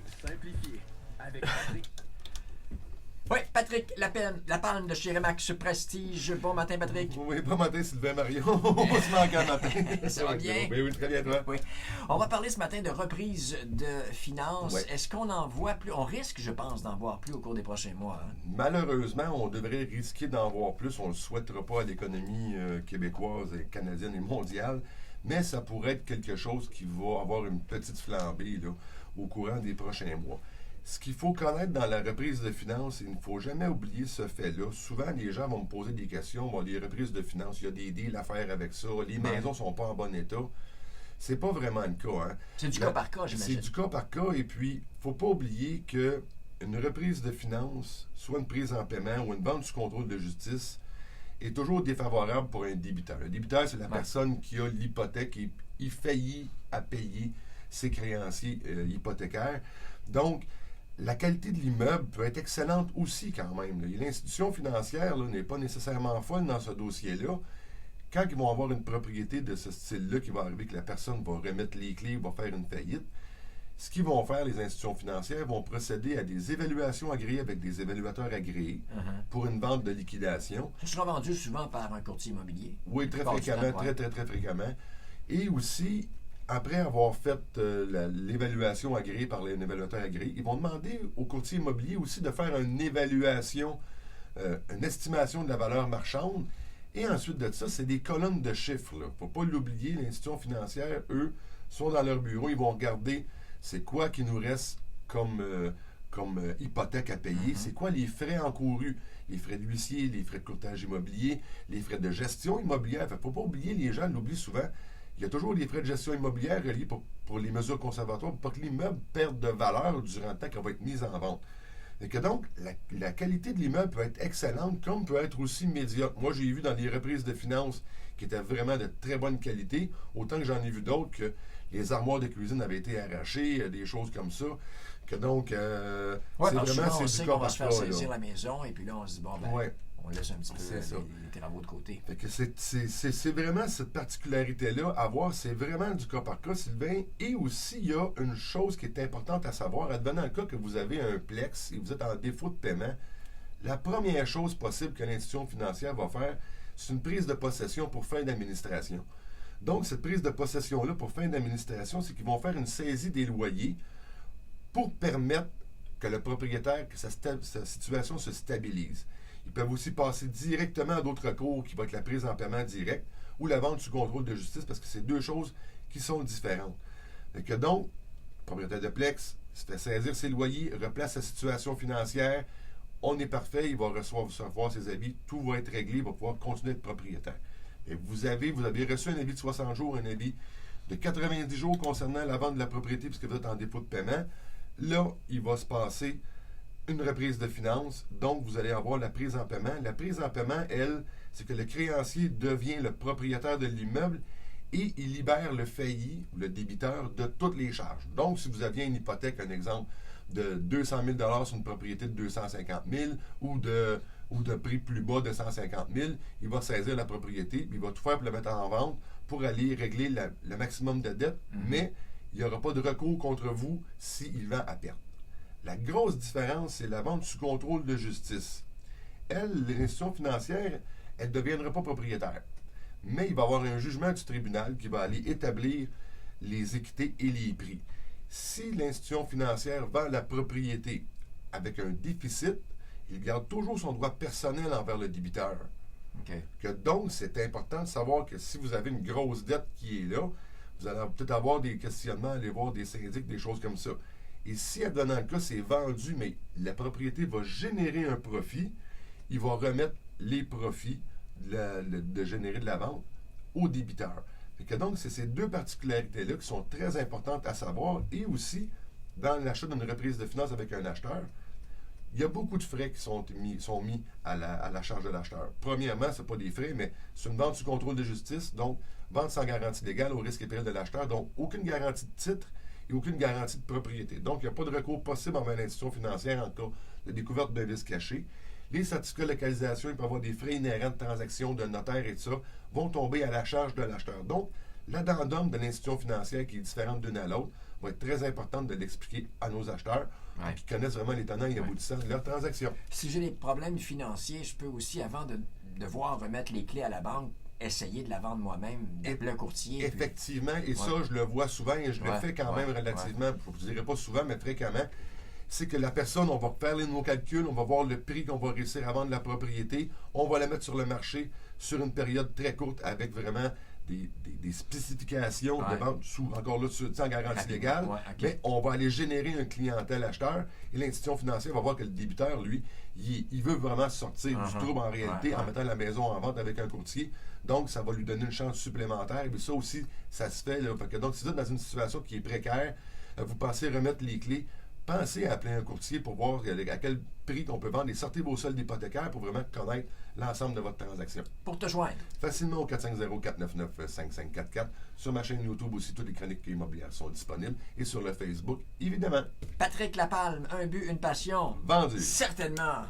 Immobilier simplifié. Avec Patrick. Oui, Patrick Lapalme de chez Remax Prestige. Bon matin, Patrick. Oui, bon matin, Sylvain Marion. On va se manquer un matin. Ça va bien? Oui, très bien, toi. Oui. On va parler ce matin de reprise de finances. Ouais. Est-ce qu'on en voit plus? On risque, je pense, d'en voir plus au cours des prochains mois. Hein? Malheureusement, on devrait risquer d'en voir plus. On ne le souhaitera pas à l'économie québécoise, et canadienne et mondiale. Mais ça pourrait être quelque chose qui va avoir une petite flambée là, au courant des prochains mois. Ce qu'il faut connaître dans la reprise de finances, il ne faut jamais oublier ce fait-là. Souvent, les gens vont me poser des questions. Bon, les reprises de finances, il y a des deals à faire avec ça. Les maisons ne sont pas en bon état. C'est pas vraiment le cas. Hein. C'est du cas par cas, j'imagine. C'est du cas par cas. Et puis, il ne faut pas oublier qu'une reprise de finances, soit une prise en paiement ou une vente sous contrôle de justice, est toujours défavorable pour un débiteur. Le débiteur, c'est la personne qui a l'hypothèque et il faillit à payer ses créanciers hypothécaires. Donc, la qualité de l'immeuble peut être excellente aussi quand même. L'institution financière n'est pas nécessairement folle dans ce dossier-là. Quand ils vont avoir une propriété de ce style-là qui va arriver, que la personne va remettre les clés, va faire une faillite, ce qu'ils vont faire, les institutions financières, vont procéder à des évaluations agréées avec des évaluateurs agréés pour une vente de liquidation. Ce sera vendu souvent par un courtier immobilier. Oui, très fréquemment, très fréquemment. Et aussi, après avoir fait l'évaluation agréée par les évaluateurs agréés, ils vont demander au courtier immobilier aussi de faire une évaluation, une estimation de la valeur marchande. Et ensuite de ça, c'est des colonnes de chiffres. Il ne faut pas l'oublier, l'institution financière, eux, sont dans leur bureau, ils vont regarder c'est quoi qui nous reste comme hypothèque à payer, c'est quoi les frais encourus, les frais d'huissier, les frais de courtage immobilier, les frais de gestion immobilière. Il ne faut pas oublier, les gens l'oublient souvent, il y a toujours des frais de gestion immobilière reliés pour les mesures conservatoires pour pas que l'immeuble perde de valeur durant le temps qu'elle va être mise en vente. Et que donc, la qualité de l'immeuble peut être excellente, comme peut être aussi médiocre. Moi, j'ai vu dans les reprises de finances qui étaient vraiment de très bonne qualité, autant que j'en ai vu d'autres que les armoires de cuisine avaient été arrachées, des choses comme ça. Que donc, c'est vraiment, on c'est sait du qu'on cas va se faire par saisir cas. la maison et puis là, on se dit, bon, ben, on laisse un petit peu les travaux de côté. Fait que c'est vraiment cette particularité-là à voir. C'est vraiment du cas par cas, Sylvain. Et aussi, il y a une chose qui est importante à savoir. Advenant le cas que vous avez un plex et vous êtes en défaut de paiement, la première chose possible que l'institution financière va faire, c'est une prise de possession pour fin d'administration. Donc, cette prise de possession-là pour fin d'administration, c'est qu'ils vont faire une saisie des loyers pour permettre que le propriétaire, que sa situation se stabilise. Ils peuvent aussi passer directement à d'autres recours, qui va être la prise en paiement direct ou la vente sous contrôle de justice, parce que c'est deux choses qui sont différentes. Et que donc, le propriétaire de Plex se fait saisir ses loyers, replace sa situation financière, on est parfait, il va recevoir ses avis, tout va être réglé, il va pouvoir continuer d'être propriétaire. Et vous avez reçu un avis de 60 jours, un avis de 90 jours concernant la vente de la propriété puisque vous êtes en dépôt de paiement. Là, il va se passer une reprise de finances, donc vous allez avoir la prise en paiement. La prise en paiement, elle, c'est que le créancier devient le propriétaire de l'immeuble et il libère le failli ou le débiteur de toutes les charges. Donc, si vous aviez une hypothèque, un exemple, de 200 000 sur une propriété de 250 000 ou de prix plus bas de 150 000, il va saisir la propriété, puis il va tout faire pour la mettre en vente pour aller régler le maximum de dettes, mais il n'y aura pas de recours contre vous s'il vend à perte. La grosse différence, c'est la vente sous contrôle de justice. Elle, l'institution financière, elle ne deviendra pas propriétaire. Mais il va y avoir un jugement du tribunal qui va aller établir les équités et les prix. Si l'institution financière vend la propriété avec un déficit, il garde toujours son droit personnel envers le débiteur. Okay. Que donc, c'est important de savoir que si vous avez une grosse dette qui est là, vous allez peut-être avoir des questionnements, aller voir des syndics, des choses comme ça. Et si, advenant le cas, c'est vendu, mais la propriété va générer un profit, il va remettre les profits de générer de la vente au débiteur. Et que donc, c'est ces deux particularités-là qui sont très importantes à savoir. Et aussi, dans l'achat d'une reprise de finances avec un acheteur, il y a beaucoup de frais qui sont mis à la charge de l'acheteur. Premièrement, ce n'est pas des frais, mais c'est une vente sous contrôle de justice, donc vente sans garantie légale au risque et péril de l'acheteur, donc aucune garantie de titre et aucune garantie de propriété. Donc, il n'y a pas de recours possible envers l'institution financière en cas de découverte d'un vice caché. Les certificats de localisation, il peut y avoir des frais inhérents de transaction de notaire et tout ça, vont tomber à la charge de l'acheteur. Donc, l'addendum de l'institution financière qui est différente d'une à l'autre va être très importante de l'expliquer à nos acheteurs Ouais. qui connaissent vraiment les tenants et aboutissants de leur transaction. Si j'ai des problèmes financiers, je peux aussi, avant de devoir remettre les clés à la banque, essayer de la vendre moi-même, d'appeler un courtier. Effectivement, et ça, je le vois souvent et je le fais quand même relativement, je ne dirais pas souvent, mais fréquemment, c'est que la personne, on va faire nos calculs, on va voir le prix qu'on va réussir à vendre la propriété, on va la mettre sur le marché sur une période très courte avec vraiment des spécifications de vente encore là, sans garantie légale, mais on va aller générer une clientèle acheteur et l'institution financière va voir que le débiteur, lui, il veut vraiment sortir du trouble en réalité en mettant la maison en vente avec un courtier. Donc, ça va lui donner une chance supplémentaire. Et puis ça aussi, ça se fait. Là. Donc, si vous êtes dans une situation qui est précaire, vous pensez remettre les clés, pensez à appeler un courtier pour voir à quel prix on peut vendre et sortez vos soldes hypothécaires pour vraiment connaître l'ensemble de votre transaction. Pour te joindre. Facilement au 450-499-5544. Sur ma chaîne YouTube aussi, toutes les chroniques immobilières sont disponibles. Et sur le Facebook, évidemment. Patrick Lapalme, un but, une passion. Vendu. Certainement.